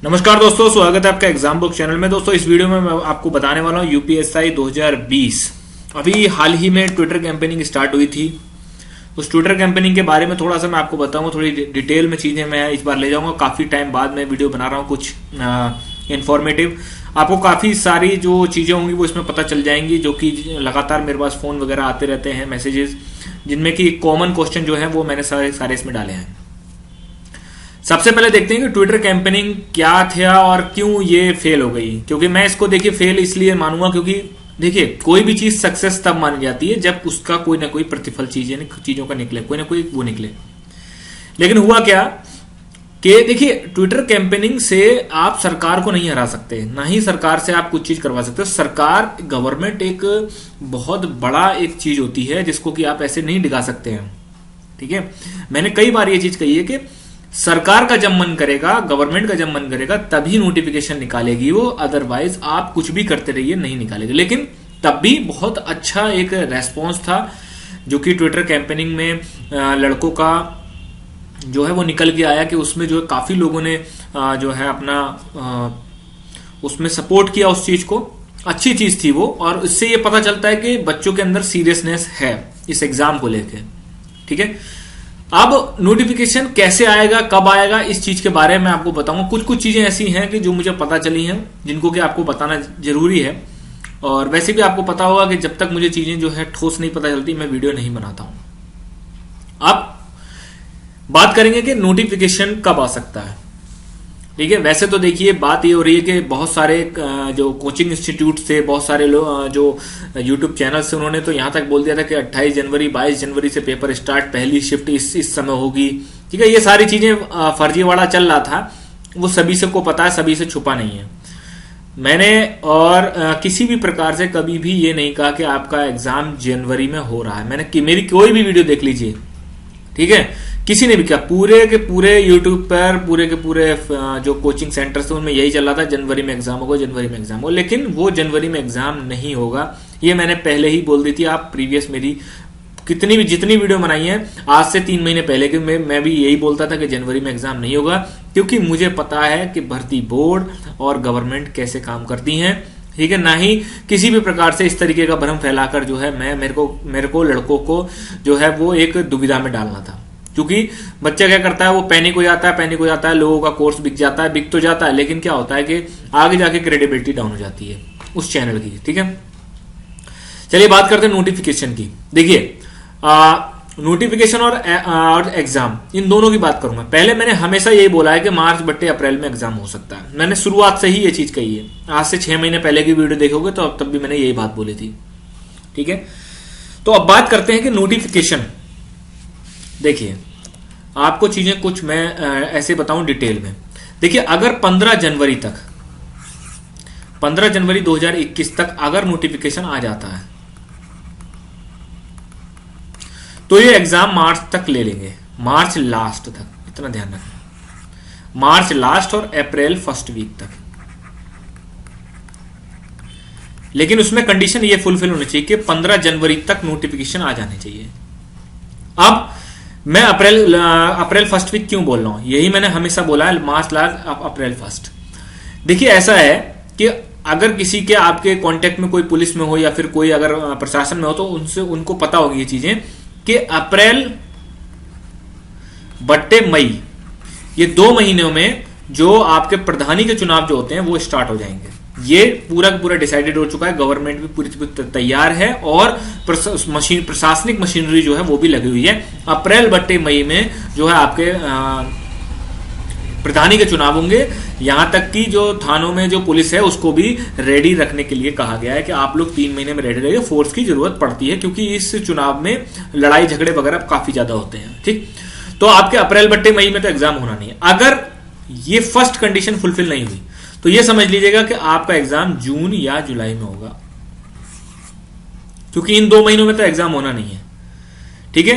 नमस्कार दोस्तों, स्वागत है आपका एग्जाम बुक चैनल में। दोस्तों इस वीडियो में मैं आपको बताने वाला हूँ यूपीएससी 2020। अभी हाल ही में ट्विटर कैंपेनिंग स्टार्ट हुई थी। उस ट्विटर कैंपेनिंग के बारे में थोड़ा सा मैं आपको बताऊंगा, थोड़ी डिटेल में चीजें मैं इस बार ले जाऊंगा। काफी टाइम बाद मैं वीडियो बना रहा हूँ, कुछ इंफॉर्मेटिव। आपको काफी सारी जो चीजें होंगी वो इसमें पता चल जाएंगी, जो कि लगातार मेरे पास फोन वगैरह आते रहते हैं, मैसेजेस, जिनमें कि कॉमन क्वेश्चन जो है वो मैंने सारे इसमें डाले हैं। सबसे पहले देखते हैं कि ट्विटर कैंपेनिंग क्या था और क्यों ये फेल हो गई। क्योंकि मैं इसको देखिए फेल इसलिए मानूंगा क्योंकि देखिए कोई भी चीज सक्सेस तब मानी जाती है जब उसका कोई ना कोई प्रतिफल चीजों का निकले, कोई ना कोई वो निकले। लेकिन हुआ क्या कि देखिए ट्विटर कैंपेनिंग से आप सरकार को नहीं हरा सकते, ना ही सरकार से आप कुछ चीज करवा सकते। सरकार, गवर्नमेंट एक बहुत बड़ा एक चीज होती है जिसको कि आप ऐसे नहीं डिगा सकते हैं। ठीक है, मैंने कई बार ये चीज कही है कि सरकार का जब मन करेगा, गवर्नमेंट का जब मन करेगा तभी नोटिफिकेशन निकालेगी वो, अदरवाइज आप कुछ भी करते रहिए नहीं निकालेगी। लेकिन तब भी बहुत अच्छा एक रेस्पॉन्स था जो कि ट्विटर कैंपेनिंग में लड़कों का जो है वो निकल के आया कि उसमें जो है काफी लोगों ने जो है अपना उसमें सपोर्ट किया उस चीज को। अच्छी चीज थी वो, और इससे ये पता चलता है कि बच्चों के अंदर सीरियसनेस है इस एग्जाम को लेके। ठीक है, अब नोटिफिकेशन कैसे आएगा, कब आएगा, इस चीज के बारे में आपको बताऊंगा। कुछ चीजें ऐसी हैं कि जो मुझे पता चली हैं, जिनको कि आपको बताना जरूरी है। और वैसे भी आपको पता होगा कि जब तक मुझे चीजें जो है ठोस नहीं पता चलती मैं वीडियो नहीं बनाता हूं। अब बात करेंगे कि नोटिफिकेशन कब आ सकता है। ठीक है, वैसे तो देखिए बात ये हो रही है कि बहुत सारे जो कोचिंग इंस्टीट्यूट थे, बहुत सारे लोग जो यूट्यूब चैनल से, उन्होंने तो यहां तक बोल दिया था कि 28 जनवरी 22 जनवरी से पेपर स्टार्ट, पहली शिफ्ट इस समय होगी। ठीक है, ये सारी चीजें फर्जीवाड़ा चल रहा था, वो सभी से को पता है, सभी से छुपा नहीं है। मैंने और किसी भी प्रकार से कभी भी ये नहीं कहा कि आपका एग्जाम जनवरी में हो रहा है। मैंने मेरी कोई भी वीडियो देख लीजिए, ठीक है, किसी ने भी कहा, पूरे के पूरे यूट्यूब पर पूरे के पूरे जो कोचिंग सेंटर्स थे उनमें यही चल रहा था जनवरी में एग्जाम होगा, जनवरी में एग्जाम होगा। लेकिन वो जनवरी में एग्जाम नहीं होगा, ये मैंने पहले ही बोल दी थी। आप प्रीवियस मेरी जितनी वीडियो बनाई है आज से 3 महीने पहले कि मैं भी यही बोलता था कि जनवरी में एग्जाम नहीं होगा, क्योंकि मुझे पता है कि भर्ती बोर्ड और गवर्नमेंट कैसे काम करती है। ठीक है, ना ही किसी भी प्रकार से इस तरीके का भ्रम फैलाकर जो है मेरे को लड़कों को जो है वो एक दुविधा में डालना था। क्योंकि बच्चा क्या करता है, वो पैनिक हो जाता है, लोगों का कोर्स बिक तो जाता है, लेकिन क्या होता है कि आगे जाके क्रेडिबिलिटी डाउन हो जाती है उस चैनल की। ठीक है, चलिए बात करते हैं नोटिफिकेशन की। देखिए नोटिफिकेशन और एग्जाम, इन दोनों की बात करूंगा। पहले मैंने हमेशा यही बोला है कि मार्च बट्टे अप्रैल में एग्जाम हो सकता है। मैंने शुरुआत से ही ये चीज कही है। आज से 6 महीने पहले की वीडियो देखोगे तो तब भी मैंने यही बात बोली थी। ठीक है, तो अब बात करते हैं कि नोटिफिकेशन। देखिए आपको चीजें कुछ मैं ऐसे बताऊं डिटेल में। देखिए अगर 15 जनवरी 2021 तक अगर नोटिफिकेशन आ जाता है तो ये एग्जाम मार्च तक ले लेंगे, मार्च लास्ट तक, इतना ध्यान रखना, मार्च लास्ट और अप्रैल फर्स्ट वीक तक। लेकिन उसमें कंडीशन ये फुलफिल होनी चाहिए कि 15 जनवरी तक नोटिफिकेशन आ जाने चाहिए। अब मैं अप्रैल फर्स्ट वीक क्यों बोल रहा हूं, यही मैंने हमेशा बोला है, मार्च लास्ट अप्रैल फर्स्ट। देखिए ऐसा है कि अगर किसी के आपके कांटेक्ट में कोई पुलिस में हो या फिर कोई अगर प्रशासन में हो तो उनको पता होगी ये चीजें कि अप्रैल बट्टे मई, ये 2 महीनों में जो आपके प्रधानी के चुनाव जो होते हैं वो स्टार्ट हो जाएंगे। ये पूरा डिसाइडेड हो चुका है, गवर्नमेंट भी पूरी तैयार है और प्रशासनिक मशीनरी जो है वो भी लगी हुई है। अप्रैल बट्टे मई में जो है आपके प्रधानी के चुनाव होंगे। यहां तक कि जो थानों में जो पुलिस है उसको भी रेडी रखने के लिए कहा गया है कि आप लोग 3 महीने में रेडी रहिए। फोर्स की जरूरत पड़ती है क्योंकि इस चुनाव में लड़ाई झगड़े वगैरह काफी ज्यादा होते हैं। ठीक, तो आपके अप्रैल बट्टे मई में तो एग्जाम होना नहीं है। अगर ये फर्स्ट कंडीशन फुलफिल नहीं हुई तो ये समझ लीजिएगा कि आपका एग्जाम जून या जुलाई में होगा, क्योंकि इन 2 महीनों में तो एग्जाम होना नहीं है। ठीक है,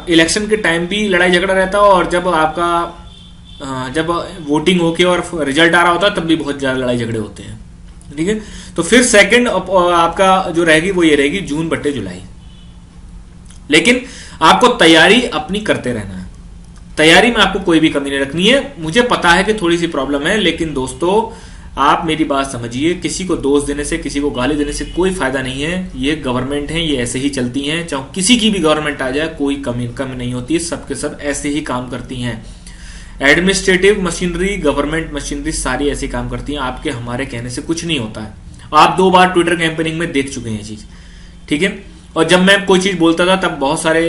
इलेक्शन के टाइम भी लड़ाई झगड़ा रहता है और जब वोटिंग होके और रिजल्ट आ रहा होता है तब भी बहुत ज्यादा लड़ाई झगड़े होते हैं। ठीक है, तो फिर सेकंड आपका जो रहेगी वो ये रहेगी जून बट्टे जुलाई। लेकिन आपको तैयारी अपनी करते रहना है। तैयारी में आपको कोई भी कमी नहीं रखनी है। मुझे पता है कि थोड़ी सी प्रॉब्लम है, लेकिन दोस्तों आप मेरी बात समझिए, किसी को दोष देने से, किसी को गाली देने से कोई फायदा नहीं है। ये गवर्नमेंट है, ये ऐसे ही चलती हैं, चाहे किसी की भी गवर्नमेंट आ जाए कोई कमी नहीं होती है, सबके सब ऐसे ही काम करती हैं। एडमिनिस्ट्रेटिव मशीनरी, गवर्नमेंट मशीनरी सारी ऐसे काम करती हैं, आपके हमारे कहने से कुछ नहीं होता है। आप 2 बार ट्विटर कैंपेनिंग में देख चुके हैं ये चीज, ठीक है। और जब मैं कोई चीज बोलता था तब बहुत सारे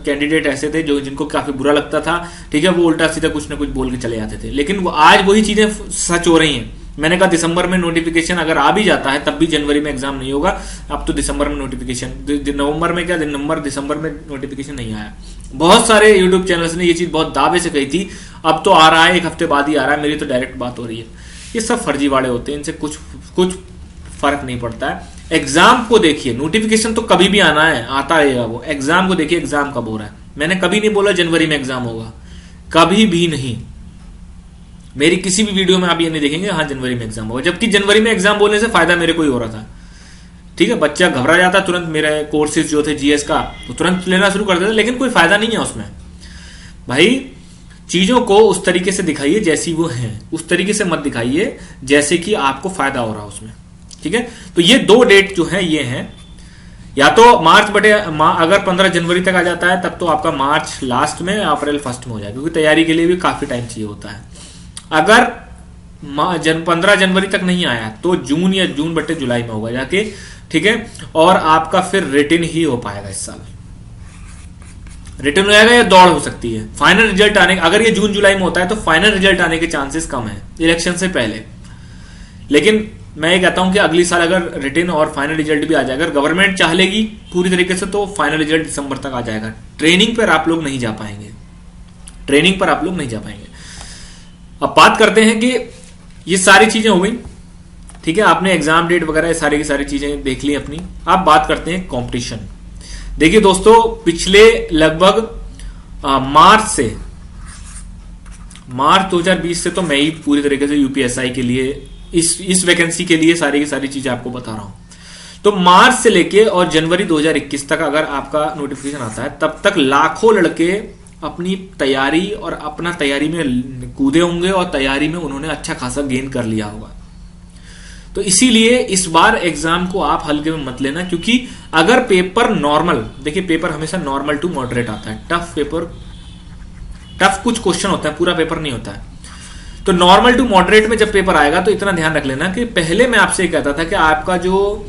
कैंडिडेट ऐसे थे जो जिनको काफी बुरा लगता था, ठीक है, वो उल्टा सीधा कुछ ना कुछ बोल के चले जाते थे। लेकिन आज वही चीजें सच हो रही हैं। मैंने कहा दिसंबर में नोटिफिकेशन अगर आ भी जाता है तब भी जनवरी में एग्जाम नहीं होगा। अब तो दिसंबर में नोटिफिकेशन, नवंबर में क्या, दिसंबर में नोटिफिकेशन नहीं आया। बहुत सारे यूट्यूब चैनल्स ने ये चीज बहुत दावे से कही थी, अब तो आ रहा है, 1 हफ्ते बाद ही आ रहा है, मेरी तो डायरेक्ट बात हो रही है। ये सब फर्जीवाड़े होते हैं, इनसे कुछ फर्क नहीं पड़ता है। एग्जाम को देखिए, नोटिफिकेशन तो कभी भी आना है, आता रहेगा वो। एग्जाम को देखिए, एग्जाम कब हो रहा है। मैंने कभी नहीं बोला जनवरी में एग्जाम होगा, कभी भी नहीं। मेरी किसी भी वीडियो में आप ये नहीं देखेंगे हाँ जनवरी में एग्जाम होगा, जबकि जनवरी में एग्जाम बोलने से फायदा मेरे को ही हो रहा था, ठीक है। बच्चा घबरा जाता, तुरंत मेरे कोर्सेज जो थे जीएस का तो तुरंत लेना शुरू कर देता, लेकिन कोई फायदा नहीं है उसमें। भाई चीजों को उस तरीके से दिखाइए जैसी वो है, उस तरीके से मत दिखाइए जैसे कि आपको फायदा हो रहा है उसमें, ठीक है। तो ये 2 डेट जो है ये है, या तो मार्च बटे अगर 15 जनवरी तक आ जाता है तब तो आपका मार्च लास्ट में, अप्रैल फर्स्ट में हो जाएगा, क्योंकि तैयारी के लिए भी काफी टाइम चाहिए होता है। अगर 15 जनवरी तक नहीं आया तो जून या जून बटे जुलाई में होगा जाके, ठीक है। और आपका फिर रिटर्न ही हो पाएगा इस साल, रिटर्न हो जाएगा या दौड़ हो सकती है। फाइनल रिजल्ट आने, अगर ये जून जुलाई में होता है तो फाइनल रिजल्ट आने के चांसेस कम है इलेक्शन से पहले। लेकिन मैं ये कहता हूं कि अगली साल अगर रिटर्न और फाइनल रिजल्ट भी आ जाएगा, अगर गवर्नमेंट चाह लेगी पूरी तरीके से, तो फाइनल रिजल्ट दिसंबर तक आ जाएगा। ट्रेनिंग पर आप लोग नहीं जा पाएंगे, ट्रेनिंग पर आप लोग नहीं जा पाएंगे। अब बात करते हैं कि ये सारी चीजें हो गई, ठीक है, आपने एग्जाम डेट वगैरह सारी की सारी चीजें देख ली अपनी। अब बात करते हैं कंपटीशन। देखिए दोस्तों, पिछले लगभग मार्च 2020 से तो मैं ही पूरी तरीके से यूपीएसआई के लिए इस वैकेंसी के लिए सारी की सारी चीजें आपको बता रहा हूं। तो मार्च से लेके और जनवरी 2021 तक अगर आपका नोटिफिकेशन आता है, तब तक लाखों लड़के अपनी तैयारी और अपना तैयारी में कूदे होंगे और तैयारी में उन्होंने अच्छा खासा गेन कर लिया होगा। तो इसीलिए इस बार एग्जाम को आप हल्के में मत लेना, क्योंकि अगर पेपर नॉर्मल, देखिए पेपर हमेशा नॉर्मल टू मॉडरेट आता है, टफ कुछ क्वेश्चन होता है, पूरा पेपर नहीं होता है। तो नॉर्मल टू मॉडरेट में जब पेपर आएगा तो इतना ध्यान रख लेना कि पहले मैं आपसे कहता था कि आपका जो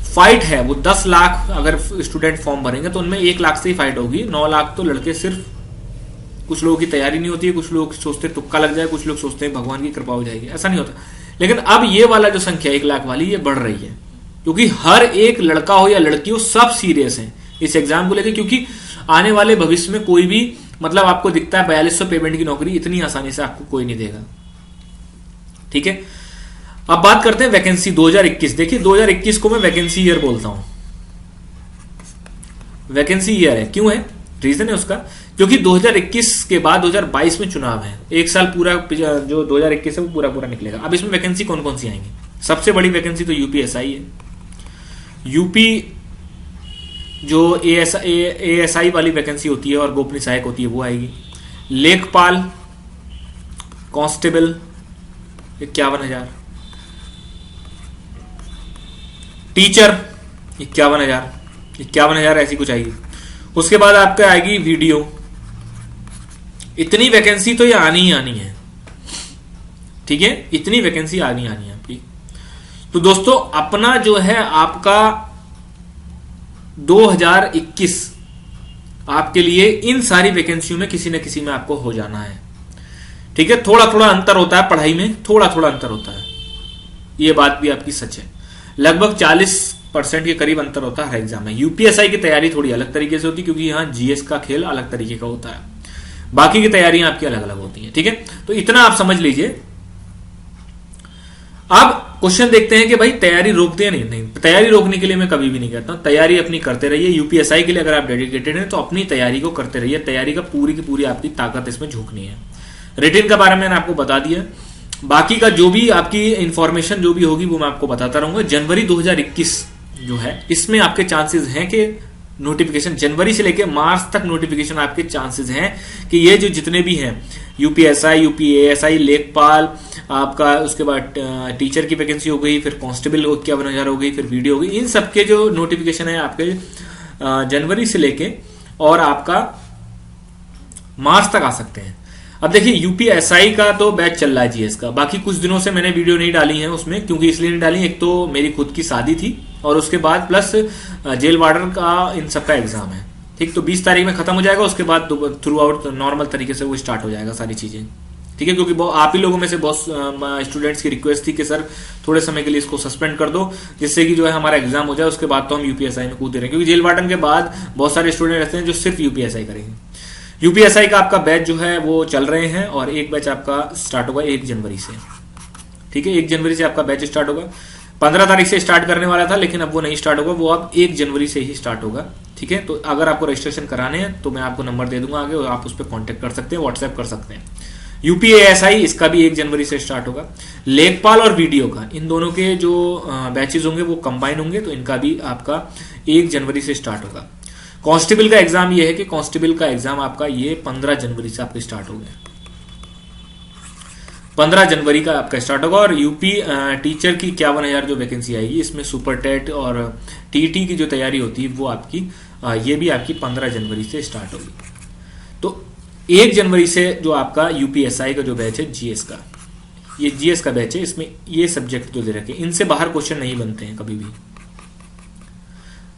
फाइट है वो 10 लाख अगर स्टूडेंट फॉर्म भरेंगे तो उनमें 1 लाख से ही फाइट होगी। 9 लाख तो लड़के सिर्फ, कुछ लोगों की तैयारी नहीं होती है, कुछ लोग सोचते हैं तुक्का लग जाए, कुछ लोग सोचते हैं भगवान की कृपा हो जाएगी, ऐसा नहीं होता। लेकिन अब ये वाला जो संख्या 1 लाख वाली ये बढ़ रही है, क्योंकि हर एक लड़का हो या लड़की हो सब सीरियस है इस एग्जाम को लेकर, क्योंकि आने वाले भविष्य में कोई भी, मतलब आपको दिखता है 4200 पेमेंट की नौकरी इतनी आसानी से आपको कोई नहीं देगा, ठीक है। अब बात करते हैं वैकेंसी 2021। देखिए 2021 को मैं वैकेंसी ईयर बोलता हूं, वैकेंसी ईयर है, क्यों है, रीजन है उसका, क्योंकि 2021 के बाद 2022 में चुनाव है, 1 साल पूरा जो 2021 है वो पूरा निकलेगा। अब इसमें वैकेंसी कौन कौन सी आएंगी? सबसे बड़ी वैकेंसी तो यूपीएसआई है। यूपी जो एएसआई वाली वैकेंसी होती है और गोपनीय सहायक होती है वो आएगी। लेखपाल, कांस्टेबल 51,000, टीचर 51,000 ऐसी कुछ आएगी। उसके बाद आपका आएगी वीडियो। इतनी वैकेंसी तो ये आनी ही आनी है, ठीक है, इतनी वैकेंसी आनी है आपकी। तो दोस्तों अपना जो है आपका 2021 आपके लिए इन सारी वैकेंसियों में किसी न किसी में आपको हो जाना है, ठीक है। थोड़ा थोड़ा अंतर होता है पढ़ाई में, थोड़ा थोड़ा अंतर होता है, ये बात भी आपकी सच है। लगभग 40% के करीब अंतर होता है हर एग्जाम में। यूपीएसआई की तैयारी थोड़ी अलग तरीके से होती है, क्योंकि यहां जीएस का खेल अलग तरीके का होता है, बाकी की तैयारियां आपकी अलग अलग होती हैं, ठीक है। तो इतना आप समझ लीजिए। अब क्वेश्चन देखते हैं कि भाई तैयारी रोकते हैं, नहीं, तैयारी रोकने के लिए मैं कभी भी नहीं कहता हूं, तैयारी अपनी करते रहिए। यूपीएसआई के लिए अगर आप डेडिकेटेड हैं तो अपनी तैयारी को करते रहिए, तैयारी का पूरी की पूरी आपकी ताकत इसमें झोंकनी है। रिटन का बारे में मैंने आपको बता दिया, बाकी का जो भी आपकी इंफॉर्मेशन जो भी होगी वो मैं आपको बताता रहूंगा। जनवरी 2021 जो है इसमें आपके चांसेस हैं कि नोटिफिकेशन जनवरी से लेकर मार्च तक नोटिफिकेशन आपके चांसेस हैं कि ये जो जितने भी हैं यूपीएसआई, यूपीएएसआई, लेखपाल, आपका उसके बाद टीचर की वैकेंसी हो गई, फिर कांस्टेबल 51,000 हो गई, फिर वीडियो हो गई, इन सबके जो नोटिफिकेशन है आपके जनवरी से लेके और आपका मार्च तक आ सकते हैं। अब देखिए यूपीएसआई का तो बैच चल रहा है जीएस का, बाकी कुछ दिनों से मैंने वीडियो नहीं डाली है उसमें, क्योंकि इसलिए नहीं डाली, एक तो मेरी खुद की शादी थी और उसके बाद प्लस जेल वार्डन का इन सबका एग्जाम है, ठीक। तो 20 तारीख में खत्म हो जाएगा, उसके बाद थ्रू आउट नॉर्मल तरीके से वो स्टार्ट हो जाएगा सारी चीजें, ठीक है। क्योंकि आप ही लोगों में से बहुत स्टूडेंट्स की रिक्वेस्ट थी कि सर थोड़े समय के लिए इसको सस्पेंड कर दो, जिससे कि जो है हमारा एग्जाम हो जाए, उसके बाद तो हम यूपीएसआई में कूद दे रहे हैं, क्योंकि जेल वार्डन के बाद बहुत सारे स्टूडेंट रहते हैं जो सिर्फ यूपीएसआई करेंगे। यूपीएसआई का आपका बैच जो है वो चल रहे हैं और एक बैच आपका स्टार्ट होगा 1 जनवरी से, ठीक है। 1 जनवरी से आपका बैच स्टार्ट होगा। 15 तारीख से स्टार्ट करने वाला था लेकिन अब वो नहीं स्टार्ट होगा, वो अब 1 जनवरी से ही स्टार्ट होगा, ठीक है। तो अगर आपको रजिस्ट्रेशन कराने हैं तो मैं आपको नंबर दे दूंगा आगे, और आप उस पर कॉन्टेक्ट कर सकते हैं, व्हाट्सएप कर सकते हैं। यूपीएएसआई इसका भी 1 जनवरी से स्टार्ट होगा। लेखपाल और वीडियो का, इन दोनों के जो बैचेज होंगे वो कंबाइन होंगे, तो इनका भी आपका 1 जनवरी से स्टार्ट होगा। कांस्टेबल का एग्जाम ये है कि कांस्टेबल का एग्जाम आपका ये 15 जनवरी से आपका स्टार्ट हो गया, 15 जनवरी का आपका स्टार्ट होगा। और यूपी टीचर की 51,000 जो वैकेंसी आएगी, इसमें सुपर टेट और टीटी की जो तैयारी होती है वो आपकी ये भी आपकी 15 जनवरी से स्टार्ट होगी। तो 1 जनवरी से जो आपका यूपीएसआई का जो बैच है जीएस का, ये जीएस का बैच है, इसमें ये सब्जेक्ट जो दे रखे, इनसे बाहर क्वेश्चन नहीं बनते हैं कभी भी।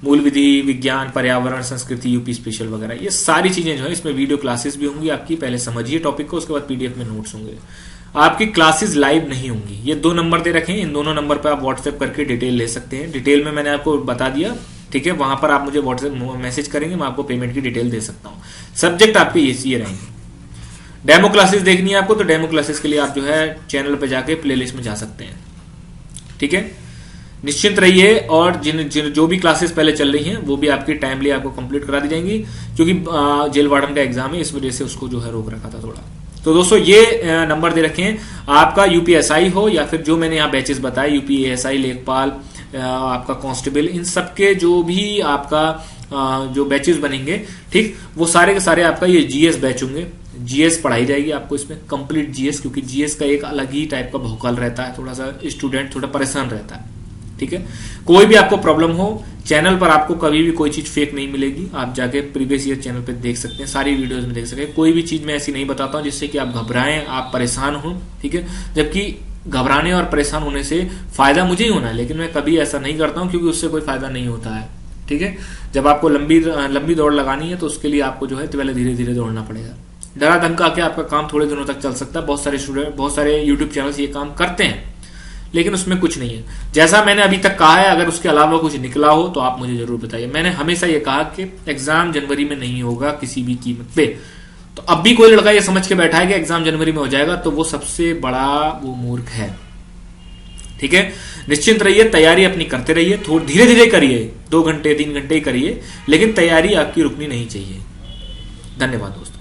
मूल विधि, विज्ञान, पर्यावरण, संस्कृति, यूपी स्पेशल वगैरह, ये सारी चीजें जो है इसमें वीडियो क्लासेस भी होंगी आपकी। पहले समझिए टॉपिक को, उसके बाद पीडीएफ में नोट्स होंगे। आपकी क्लासेस लाइव नहीं होंगी। ये 2 नंबर दे रखे हैं, इन दोनों नंबर पर आप व्हाट्सएप करके डिटेल ले सकते हैं। डिटेल में मैंने आपको बता दिया, ठीक है। वहां पर आप मुझे व्हाट्सएप मैसेज करेंगे, मैं आपको पेमेंट की डिटेल दे सकता हूँ। सब्जेक्ट आपके ये रहेंगे। डेमो क्लासेस देखनी है आपको, तो डेमो क्लासेस के लिए आप जो है चैनल पर जाके प्लेलिस्ट में जा सकते हैं, ठीक है। निश्चिंत रहिए, और जिन जो भी क्लासेस पहले चल रही हैं वो भी आपकी टाइमली आपको कंप्लीट करा दी जाएंगी, क्योंकि जेल वार्डन का एग्जाम है, इस वजह से उसको जो है रोक रखा था थोड़ा। तो दोस्तों ये नंबर दे रखे हैं, आपका यूपीएसआई हो या फिर जो मैंने यहाँ बैचेस बताए, यूपीएसआई, लेखपाल, आपका कांस्टेबल, इन सबके जो भी आपका जो बैचेस बनेंगे, ठीक, वो सारे के सारे आपका ये जीएस बैच होंगे। जीएस पढ़ाई जाएगी आपको इसमें, कंप्लीट जीएस, क्योंकि जीएस का एक अलग ही टाइप का भौकाल रहता है, थोड़ा सा स्टूडेंट थोड़ा परेशान रहता है, ठीक है। कोई भी आपको प्रॉब्लम हो, चैनल पर आपको कभी भी कोई चीज फेक नहीं मिलेगी। आप जाके प्रीवियस ईयर चैनल पे देख सकते हैं, सारी वीडियोस में देख सकते हैं। कोई भी चीज मैं ऐसी नहीं बताता हूं जिससे कि आप घबराएं, आप परेशान हो, ठीक है। जबकि घबराने और परेशान होने से फायदा मुझे ही होना है, लेकिन मैं कभी ऐसा नहीं करता हूं, क्योंकि उससे कोई फायदा नहीं होता है, ठीक है। जब आपको लंबी दौड़ लगानी है तो उसके लिए आपको जो है पहले धीरे धीरे दौड़ना पड़ेगा। डरा धमका के आपका काम थोड़े दिनों तक चल सकता है। बहुत सारे स्टूडेंट, बहुत सारे यूट्यूब चैनल ये काम करते हैं, लेकिन उसमें कुछ नहीं है। जैसा मैंने अभी तक कहा है, अगर उसके अलावा कुछ निकला हो तो आप मुझे जरूर बताइए। मैंने हमेशा ये कहा कि एग्जाम जनवरी में नहीं होगा किसी भी कीमत पे। तो अब भी कोई लड़का ये समझ के बैठा है कि एग्जाम जनवरी में हो जाएगा, तो वो सबसे बड़ा वो मूर्ख है, ठीक है। निश्चिंत रहिए, तैयारी अपनी करते रहिए, थोड़ी धीरे धीरे करिए, 2 घंटे 3 घंटे ही करिए, लेकिन तैयारी आपकी रुकनी नहीं चाहिए। धन्यवाद दोस्तों।